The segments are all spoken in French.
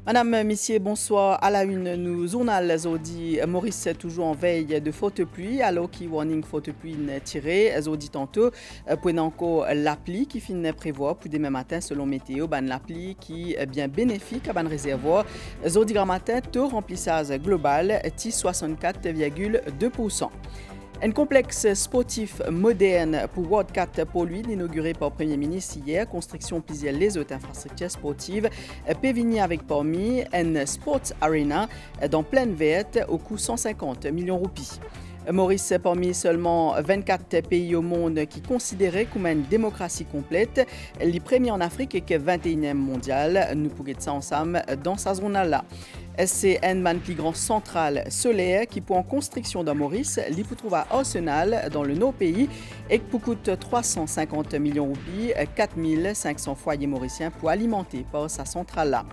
Madame, Messieurs, bonsoir. À la une, nous journal Zodi Maurice toujours en veille de faute pluie, alors qui warning faute pluie tiré. Zodi tantôt, pour encore l'appli qui finit prévoir pour demain matin selon météo, ban l'appli qui est bien bénéfique à ban réservoir. Zodi grand matin, taux remplissage global, 64,2%. Un complexe sportif moderne pour World 4 pour lui, inauguré par le Premier ministre hier, construction plusieurs les autres infrastructures sportives, Pévigny avec parmi un Sports Arena dans pleine verte au coût 150 millions de roupies. Maurice parmi seulement 24 pays au monde qui considéraient comme une démocratie complète, les premiers en Afrique et que 21e mondial. Nous pourrons ça ensemble dans sa zone-là. SCN man plus grand centrale solaire qui pour en construction dans Maurice, l'y peut trouver à Arsenal dans le pays et qui coûte 350 millions de roupies, 4500 foyers mauriciens pour alimenter par sa centrale là.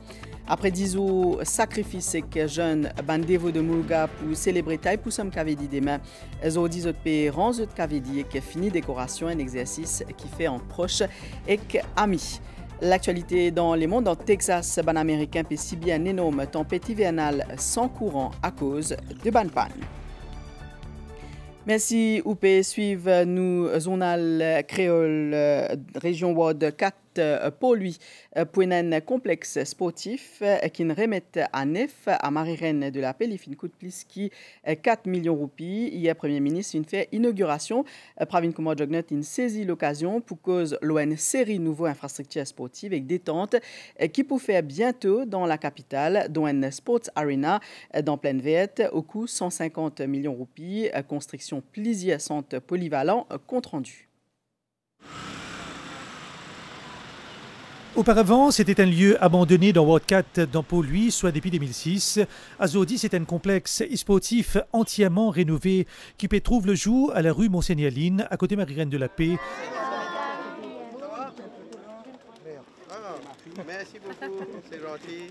Après 10 jours, sacrifice que jeunes bandévo de Moulga pour célébrer taille pour somme Kavedi demain. Elles ont 10 autres pays rangs de Kavedi et qui fini décoration, un exercice qui fait en proche et amis. L'actualité dans les mondes, en Texas, ban américain peut si bien énorme tempête hivernale sans courant à cause de ban panne. Merci, Oupé. Suivre nous, journal créole, région Ward 4 pour lui, pour un complexe sportif qui ne remettent à neuf à Marie-Reine de la Paix, il fin coup de plus qui 4 millions de roupies. Hier, Premier ministre, une fait inauguration. Pravin Kumar Jognot, une saisit l'occasion pour cause l'ON série nouveau infrastructure sportive avec détente qui peut faire bientôt dans la capitale, dont un Sports Arena dans pleine verte au coût 150 millions de roupies, construction plusieurs centres polyvalents compte rendu. Auparavant, c'était un lieu abandonné dans Ward 4 dans Pau-Louis, soit depuis 2006. Azodi, c'est un complexe sportif entièrement rénové qui trouve le jour à la rue Monseigneur-Line, à côté Marie-Reine de la Paix. Merci beaucoup, c'est gentil.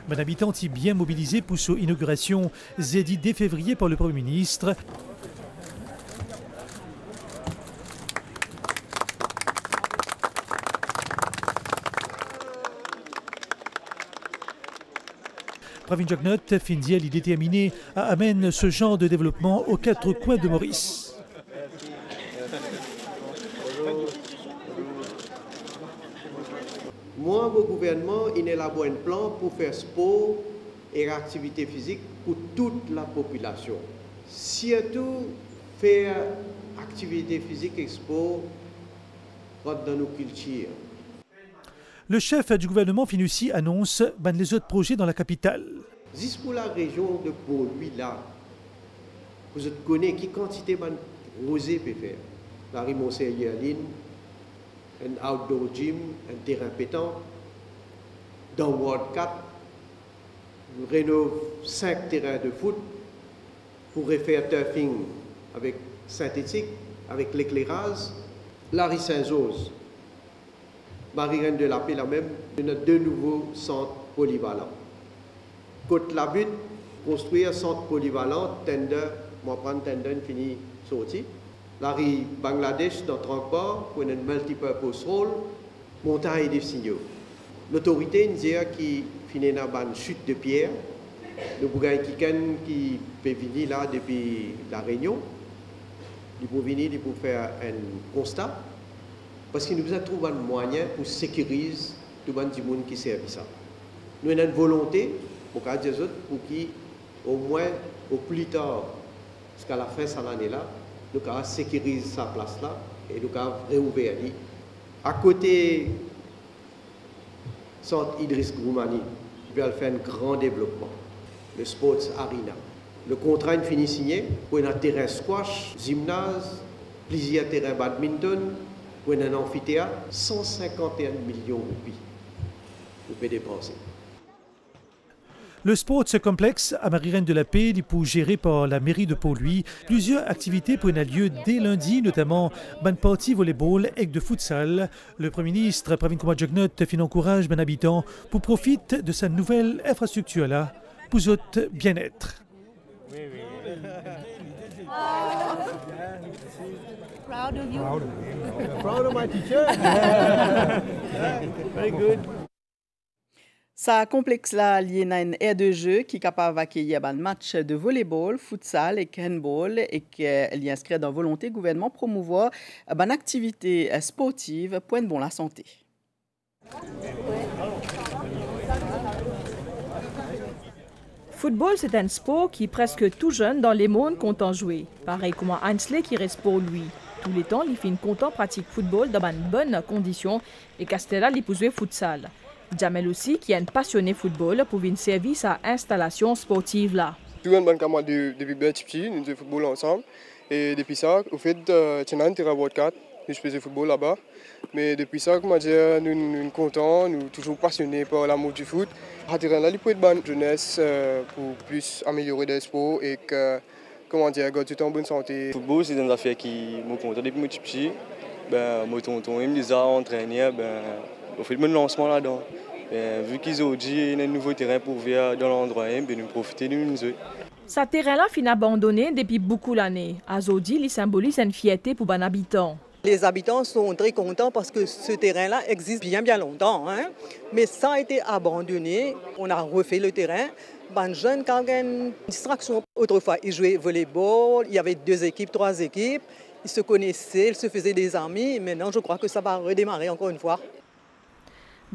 Un habitant y bien mobilisé pour son inauguration, zédi dès février par le Premier ministre. Pravin Jognot finit l'idée déterminée à amener ce genre de développement aux quatre coins de Maurice. Moi, mon gouvernement, il élabore un plan pour faire sport et activité physique pour toute la population. Surtout, faire activité physique et sport dans nos cultures. Le chef du gouvernement Finussi annonce les autres projets dans la capitale. Juste pour la région de Pau-Louis, là, vous connaissez qui quantité de rosé peut faire. La rue Monseigneur-Line, un outdoor gym, un terrain pétant. Dans Ward 4, nous rénovons 5 terrains de foot pour refaire turfing avec synthétique, avec l'éclairage. La rue Saint-Jose, Marie-Reine de la Paix, la même, on a 2 nouveaux centres polyvalents. Côte la butte, construire un centre polyvalent, tender, moi prendre tender, fini sorti. La rue Bangladesh, dans transport, pour un multipurpose hall, montagne des signaux. L'autorité nous dit qui finit dans une chute de pierre. Nous avons quelqu'un qui peut venir là depuis la Réunion. Il peut venir, il peut faire un constat. Parce qu'il nous a trouvé un moyen pour sécuriser tout le monde qui sert ça. Nous avons une volonté pour les autres, pour qui, au moins, au plus tard, jusqu'à la fin de l'année là, nous avons sécurisé sa place là et nous avons réouvert. À côté centre Idriss Groumani, il va faire un grand développement, le Sports Arena. Le contrat est fini signé pour un terrain squash, gymnase, plusieurs terrains badminton, pour un amphithéâtre, 151 millions de roupies. Vous pouvez dépenser. Le Sports Complexe à Marie-Reine de la Paix est pour géré par la mairie de Pau-Louis. Plusieurs activités prennent lieu dès lundi, notamment une partie volleyball et de futsal. Le Premier ministre Pravin Kumar Jognot encourage les habitants pour profiter de sa nouvelle infrastructure là pour votre bien-être. Oui, oui. Proud of you. Proud of my teacher. Very good. Ça complexe là lié à une aire de jeu qui est capable d'accueillir un match de volleyball, futsal et handball et qui est inscrit dans volonté gouvernement promouvoir une activité sportive pour une bonne la santé. Football, c'est un sport qui presque tout jeune dans les mondes compte en jouer. Pareil comme Ainsley qui reste pour lui. Tous les temps, il fait une content pratique football dans une bonne condition et Castella il peut jouer futsal. Jamel aussi, qui est un passionné football, pour venir servir sa installation sportive là. Tout le monde camarade depuis petit, nous jouons football ensemble. Et depuis ça, au fait, j'ai un terrain de 4, je faisais football là-bas. Mais depuis ça, comment dire, nous sommes contents, nous sommes toujours passionnés par l'amour du foot. Ce terrain-là, il peut être bonne jeunesse pour plus améliorer les sports et que, comment dire, quand tu es en bonne santé. Le football, c'est une affaire qui me compte depuis que je suis petit. Mon tonton, il me disait à entraîner, on fait le lancement là-dedans. Vu qu'ils ont dit qu'il y a un nouveau terrain pour venir dans l'endroit, nous profiter de nous. Ce terrain-là finit abandonné depuis beaucoup d'années. Azodi, il symbolise une fierté pour les habitants. Les habitants sont très contents parce que ce terrain-là existe bien longtemps. Hein? Mais ça a été abandonné. On a refait le terrain. Les jeunes, quand il y a une distraction, autrefois, ils jouaient au volleyball. Il y avait 2 équipes, 3 équipes. Ils se connaissaient, ils se faisaient des amis. Maintenant, je crois que ça va redémarrer encore une fois.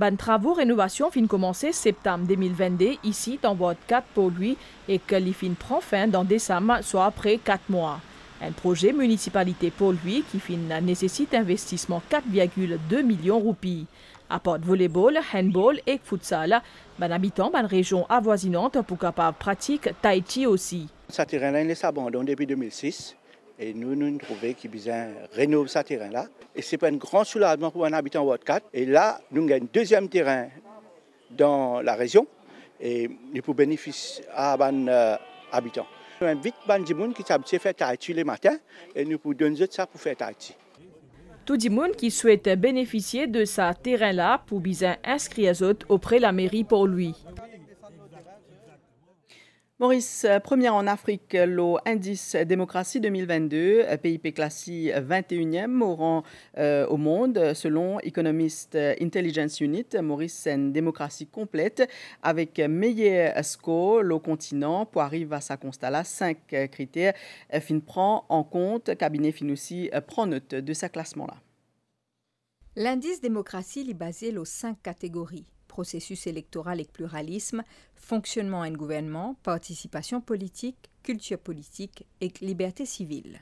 Les travaux de rénovation finissent commencer septembre 2022 ici dans Ward 4 pour lui et que les fins prend fin dans décembre, soit après 4 mois. Un projet municipalité pour lui qui nécessite investissement 4,2 millions de roupies. Apporte volleyball, handball et futsal. Les habitants de la région avoisinante pour capable pratique tai chi aussi. Ce terrain-là est abandonné depuis 2006 et nous trouvons qu'il besoin rénover ce terrain-là. Et c'est pas un grand soulagement pour un habitant Ward 4. Et là, nous avons un deuxième terrain dans la région et nous pouvons bénéficier à nos habitants. Nous invitons les gens qui s'habituent à faire tai chi les matins et nous pouvons donner ça pour faire tai chi. Tout le monde qui souhaite bénéficier de ce terrain-là pour bien inscrire auprès de la mairie pour lui. Maurice, première en Afrique, l'indice démocratie 2022, PIP classé 21e au rang au monde, selon Economist Intelligence Unit. Maurice, c'est une démocratie complète avec meilleur score au continent pour arriver à sa constat là. 5 critères. Fin prend en compte, cabinet fin aussi prend note de ce classement-là. L'indice démocratie est basé sur 5 catégories. Processus électoral et pluralisme, fonctionnement en gouvernement, participation politique, culture politique et liberté civile.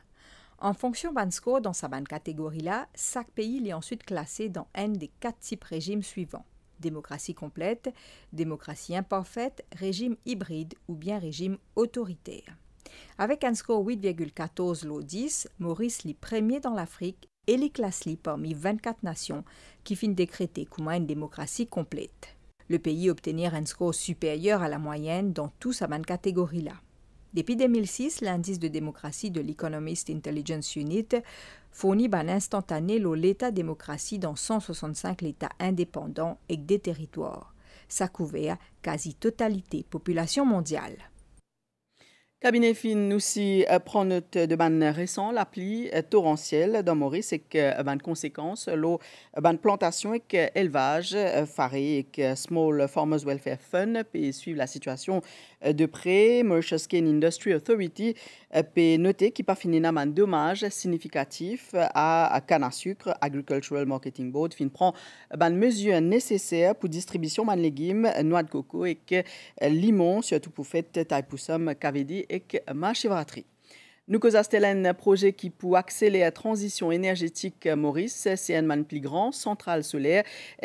En fonction d'un score dans sa bonne catégorie-là, chaque pays est ensuite classé dans un des 4 types régimes suivants. Démocratie complète, démocratie imparfaite, régime hybride ou bien régime autoritaire. Avec un score 8,14 l'au 10, Maurice est premier dans l'Afrique et les classe parmi 24 nations qui finissent décréter comme une démocratie complète. Le pays obtenir un score supérieur à la moyenne dans toute sa bonne catégorie-là. Depuis 2006, l'indice de démocratie de l'Economist Intelligence Unit fournit un instantané l'état démocratie dans 165 États indépendants et des territoires. Ça couvert quasi-totalité population mondiale. Cabinet fin aussi prend note de ban récent, l'appli torrentielle dans Maurice et que ban conséquences, l'eau ban plantation et que élevage faré et que Small Farmers Welfare Fund puis suivre la situation de près. Mauritius Cane Industry Authority peut noter qu'il pas fini un dommage significatif à canne à sucre. Agricultural Marketing Board fin prend ban mesures nécessaires pour distribution de légumes, noix de coco et que limon surtout pour fête taille poussum cavedi et Mahashivratri. Nous causons un projet qui pour accélérer la transition énergétique Maurice, c'est un plus grand centrale solaire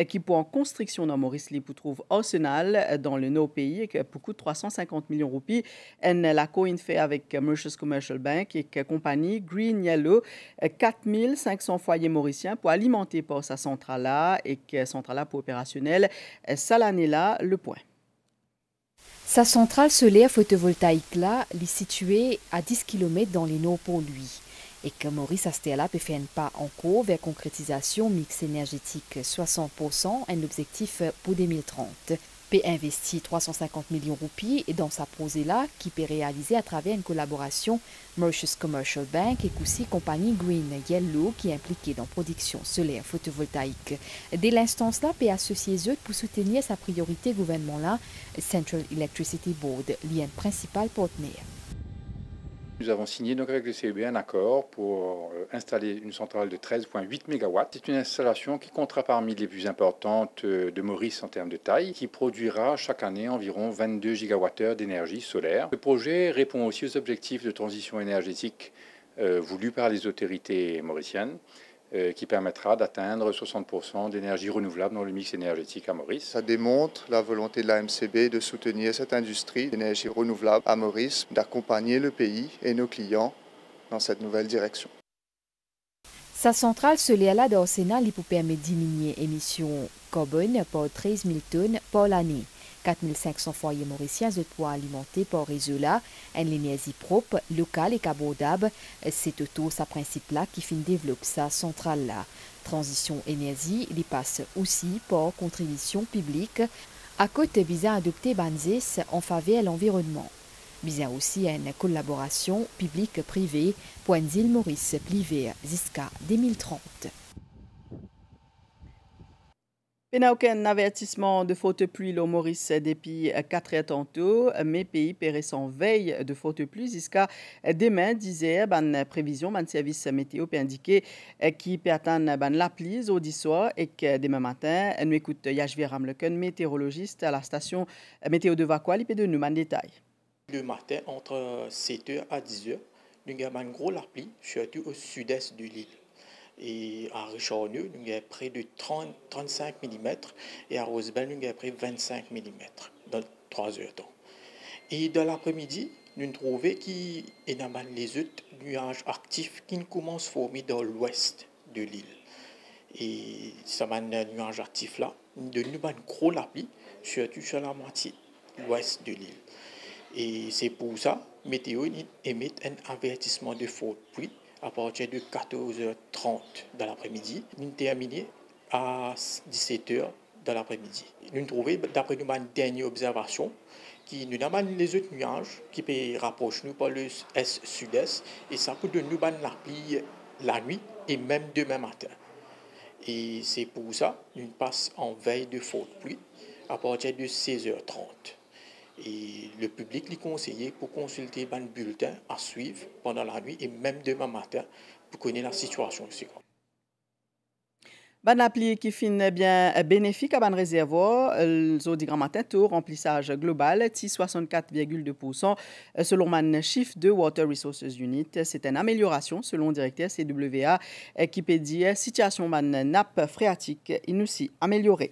qui pour en construction dans Maurice li pour trouve Arsenal dans le nord pays et pour coût 350 millions de roupies. La co fait avec Mauritius Commercial Bank et compagnie Green Yellow 4500 foyers mauriciens pour alimenter par sa centrale là et centrale là pour opérationnel. Ça l'année là le point. Sa centrale solaire photovoltaïque là, est située à 10 km dans les nord pour lui. et que Maurice Astella peut faire un pas en cours vers concrétisation mix énergétique 60%, un objectif pour 2030. Peut investir 350 millions de roupies dans sa projet-là qui peut réaliser à travers une collaboration Mauritius Commercial Bank et aussi compagnie Green Yellow qui est impliquée dans la production solaire photovoltaïque. Dès l'instance-là, peut associer eux pour soutenir sa priorité gouvernement-là, Central Electricity Board, lien principal partenaire. Nous avons signé donc avec le CEB un accord pour installer une centrale de 13,8 MW. C'est une installation qui comptera parmi les plus importantes de Maurice en termes de taille, qui produira chaque année environ 22 GWh d'énergie solaire. Ce projet répond aussi aux objectifs de transition énergétique voulus par les autorités mauriciennes, qui permettra d'atteindre 60% d'énergie renouvelable dans le mix énergétique à Maurice. Ça démontre la volonté de la MCB de soutenir cette industrie d'énergie renouvelable à Maurice, d'accompagner le pays et nos clients dans cette nouvelle direction. Sa centrale solaire d'Orsena lui permet de diminuer l'émission carbone par 13 000 tonnes par l'année. 4 500 foyers mauriciens de poids alimentés par réseau-là, une énergie propre, locale et abordable. C'est autour de ce principe-là qui finit développer sa centrale-là. Transition énergie, il passe aussi par contribution publique, à côté visant à adopter Banzes en faveur de l'environnement. Visant aussi à une collaboration publique-privée pour une île Maurice privé jusqu'à 2030. Il n'y a aucun avertissement de forte pluie au Maurice depuis 4 heures tantôt, mais pays périt en veille de forte pluie jusqu'à demain, disait la prévision, le service météo peut indiquer qui peut attendre la pluie au soir et que demain matin, nous écoute Yashvi Ramleken, météorologiste à la station météo de Vakwa, il peut de nous en détail. Le matin, entre 7h à 10h, nous avons une grosse pluie, surtout au sud-est de l'île. Et à Richard-Neu, nous avons près de 35 mm et à Rosebel, nous avons près de 25 mm dans 3 heures de temps. Et dans l'après-midi, nous trouvons qu'il y a les autres nuages actifs qui commencent à former dans l'ouest de l'île. Et ces nuages actifs-là, nous avons une grosse pluie, surtout sur la moitié ouest de l'île. Et c'est pour ça que météo émet un avertissement de forte pluie à partir de 14h30 dans l'après-midi. Nous terminons à 17h dans l'après-midi. Nous trouvons, d'après nous, une dernière observation, qui nous amène les autres nuages qui peuvent rapprocher nous par le est-sud-est et ça peut nous donner la pluie la nuit et même demain matin. Et c'est pour ça que nous passons en veille de forte pluie à partir de 16h30. Et le public est conseillé pour consulter un bulletin à suivre pendant la nuit et même demain matin pour connaître la situation aussi. Ban appli qui finit bien bénéfique à ban réservoir, le grand matin, taux remplissage global, 64,2% selon man chiffre de Water Resources Unit. C'est une amélioration selon le directeur CWA qui peut dire situation man nappe phréatique, il nous s'y amélioré.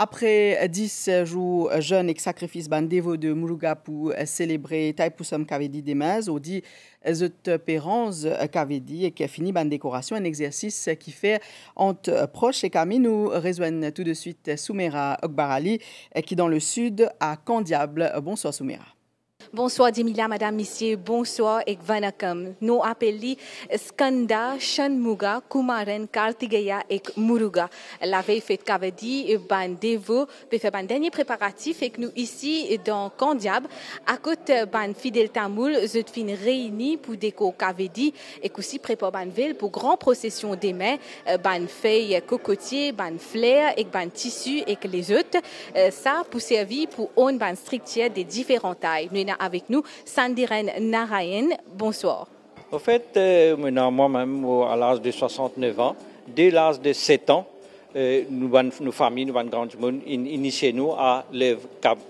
Après 10 jours jeûne et sacrifice bandévo de Muruga pour célébrer Taipusam Kavedi Demaz, au dit Zut Péranz Kavedi et qui a fini ban décoration, un exercice qui fait entre proches et Kami. Nous rejoignent tout de suite Soumera Okbarali qui dans le sud à Candiable. Bonsoir Soumera. Bonsoir Dimilia, Madame, Monsieur, bonsoir et vanakam. Nous appelons Skanda, Shanmuga, Kumaren, Kartigeya et Muruga. La veille fête Kavedi, Bandevo, pour faire un dernier préparatif et que nous ici dans Candiab, à côté ban fidèle tamoul, je fin réunis pour déco Kavedi et aussi prépare ban ville pour grand procession des mains, ban feuilles cocotier, ban flair et ban tissu et que les autres, ça pour servir pour on ban strictière des différentes tailles. Nous avec nous, Sandiren Narayan. Bonsoir. Au fait, moi-même, à l'âge de 69 ans, dès l'âge de 7 ans, nos familles, nos grands monde, initié nous à l'œuvre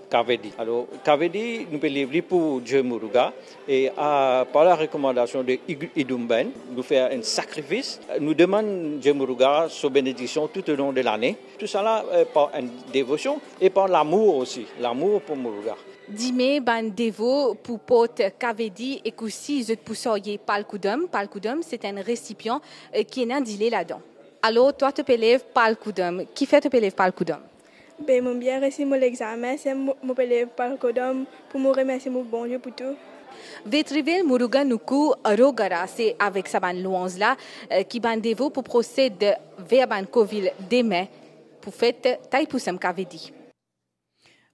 Kavedi. Alors, Kavedi, nous l'œuvrer pour Dieu Muruga et par la recommandation de Idumben, nous faire un sacrifice. Nous demandons Dieu Muruga sa bénédiction tout au long de l'année. Tout ça là par une dévotion et par l'amour aussi, l'amour pour Muruga. Dime ban devo pour porte Kavedi et aussi je pour soyer palkudum. Palkudum, c'est un récipient qui est indilé là-dedans. Alors, toi, tu élèves palkudum. Qui fait tu élèves palkudum? Ben, mon bien réussi mon examen, c'est mon élève palkudum pour me remercier mon bon Dieu pour tout. Vetriville Muruga Nuku Rogara, c'est avec sa ban louange là qui bandez-vous pour procéder vers ban Coville demain pour fête Taïpoussam Kavedi.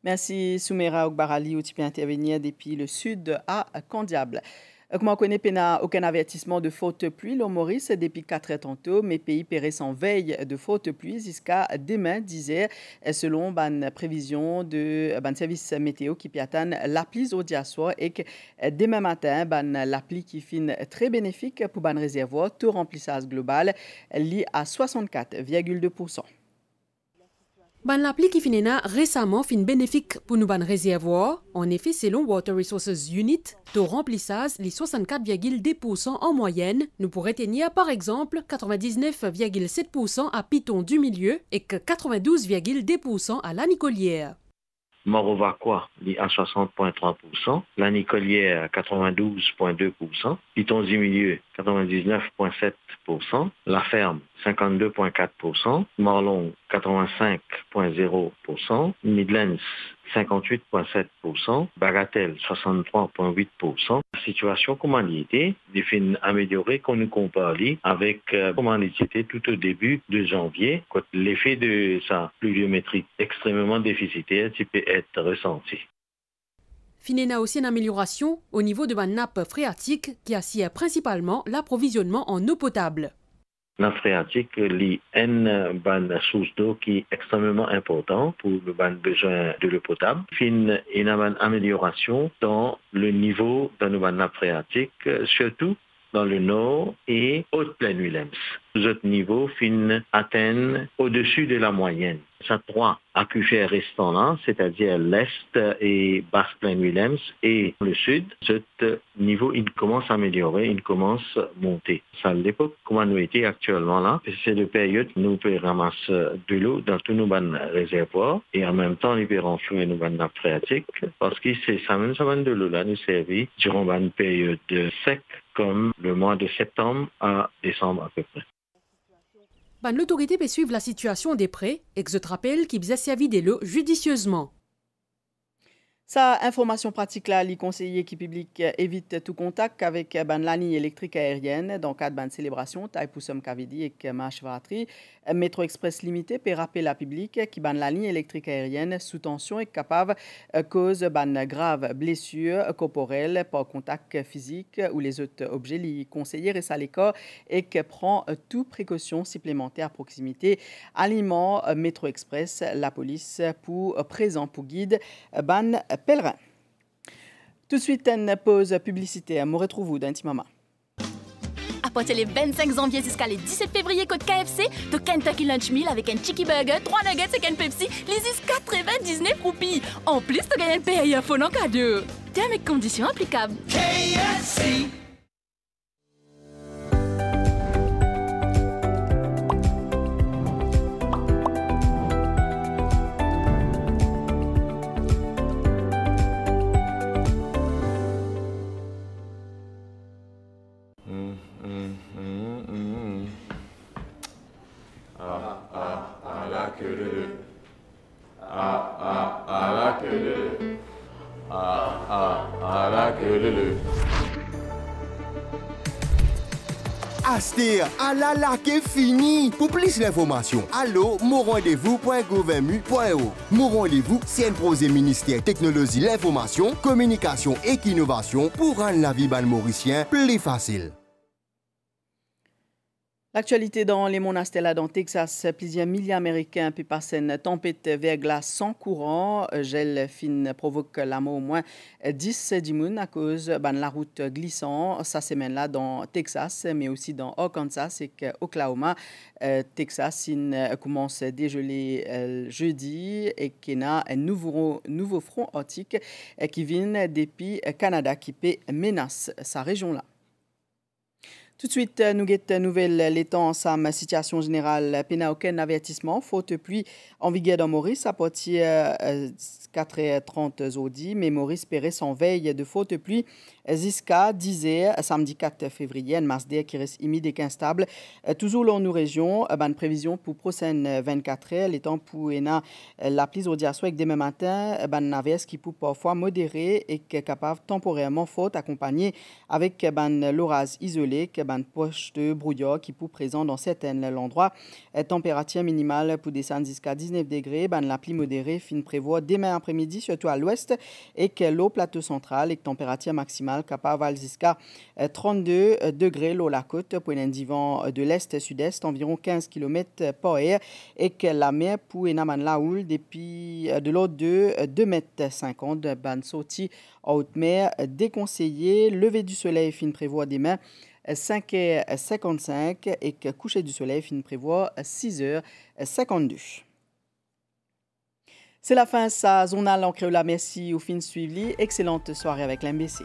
Merci Soumera Ogbarali, où tu peux intervenir depuis le sud à Condiable. Comme on connaît, aucun avertissement de forte pluie, l'eau Maurice, depuis 4 heures tantôt, mais pays péraient sans veille de forte pluie jusqu'à demain, 10 heures, selon une prévision de service météo qui peut atteindre la pluie au diassoir et que demain matin, la pluie qui finit très bénéfique pour ban réservoir, taux remplissage global, lié à 64,2%. Ban l'appli qui finit récemment fin bénéfique pour nous ban réservoir. En effet, selon Water Resources Unit, taux remplissage les 64,2% en moyenne. Nous pourrions tenir par exemple 99,7% à Piton du milieu et que 92,2% à la Nicolière. Morovaqua à 60,3%, la Nicolière à 92,2%, Piton du milieu 99,7%, la ferme 52,4%, Morlon 85,0%, Midlands 58,7%, Bagatelle 63,8%. La situation comment elle était, définit améliorée quand nous comparons avec comment elle était tout au début de janvier, quand l'effet de sa pluviométrie extrêmement déficitaire peut être ressenti. Finena aussi une amélioration au niveau de la nappe phréatique qui assure principalement l'approvisionnement en eau potable. La phréatique est une source d'eau qui est extrêmement importante pour le besoin de l'eau potable. Fin une amélioration dans le niveau de nos nappes phréatiques, surtout dans le nord et haute plaine Willems. Les autres niveaux fin atteignent au-dessus de la moyenne. Ces trois aquifères restants là, c'est-à-dire l'est et basse plaine Willems et le sud, ce niveau il commence à améliorer, il commence à monter. Ça l'époque comment nous était actuellement là, c'est de période où nous pouvons ramasser de l'eau dans tous nos réservoirs et en même temps nous pouvons renflouer nos nappes phréatiques parce que c'est ça même de l'eau là nous servit durant une période sec comme le mois de septembre à décembre à peu près. L'autorité peut suivre la situation des prêts et que je te rappelle qu'il a servi de l'eau judicieusement. Sa information pratique là, les conseillers qui publient évite tout contact avec la ligne électrique aérienne dans le cadre d'une célébration, Taïpoussam Kavedi et Mashvatri. Métro Express Limité peut rappeler la public qui la ligne électrique aérienne sous tension est capable cause grave blessure corporelle par contact physique ou les autres objets. Les conseillers restent à l'écart et que prend toute précaution supplémentaire à proximité. Aliment Métro Express, la police pour présent pour guide pèlerin. Tout de suite, une pause publicitaire. Me retrouve-vous dans un petit moment. À partir du 25 janvier jusqu'à le 17 février, code KFC, de Kentucky Lunch Meal avec un Chicky Burger, 3 nuggets et un Pepsi, les 99 roupies. En plus, tu gagnes un périphone en cadeau. Termes et conditions applicables. KFC. Astir, à la laque fini. Pour plus d'informations, allo, monrendez-vous.gouvermu.eu. Mon rendez-vous, c'est un projet ministère technologie, l'information, communication et innovation pour rendre la vie ban mauricien plus facile. L'actualité dans les monastères là dans Texas, plusieurs milliers d'Américains puis passer une tempête verglas sans courant. Gel fin provoque la mort au moins 10 dimoun à cause de la route glissant. Ça semaine là dans Texas, mais aussi dans Arkansas et Oklahoma. Texas commence à dégeler jeudi et qu'il y a un nouveau front arctique qui vient depuis Canada qui menace sa région là. Tout de suite, nous avons nouvelle les temps ensemble, situation générale, pena aucun avertissement, faute pluie en vigueur dans Maurice à partir 4h30 aujourd'hui, mais Maurice paierait son veille de faute pluie jusqu'à 10h samedi 4 février, un mardi qui reste humide et instable. Toujours dans nos régions, bonne prévision pour prochaine 24 heures, les temps pour la pluie aujourd'hui avec demain matin, bonne averse qui peut parfois modérer et qui est capable temporairement faute accompagnée avec l'orage isolé, ban poche de brouillard qui peut présent dans certains endroits. Température minimale pour descendre jusqu'à 19 degrés. La pluie modérée fin prévoit demain après-midi, surtout à l'ouest, et que l'eau plateau central et température maximale capable jusqu'à 32 degrés l'eau la côte pour un divan de l'est-sud-est, environ 15 km par heure, et que la mer pour un la houle depuis de l'eau de 2,50 m. Ban sortie en haute mer déconseillé. Lever du soleil fin prévoit demain 5h55 et que coucher du soleil fin prévoit 6h52. C'est la fin de sa journal en créole. Merci au fin suivi. Excellente soirée avec l'MBC.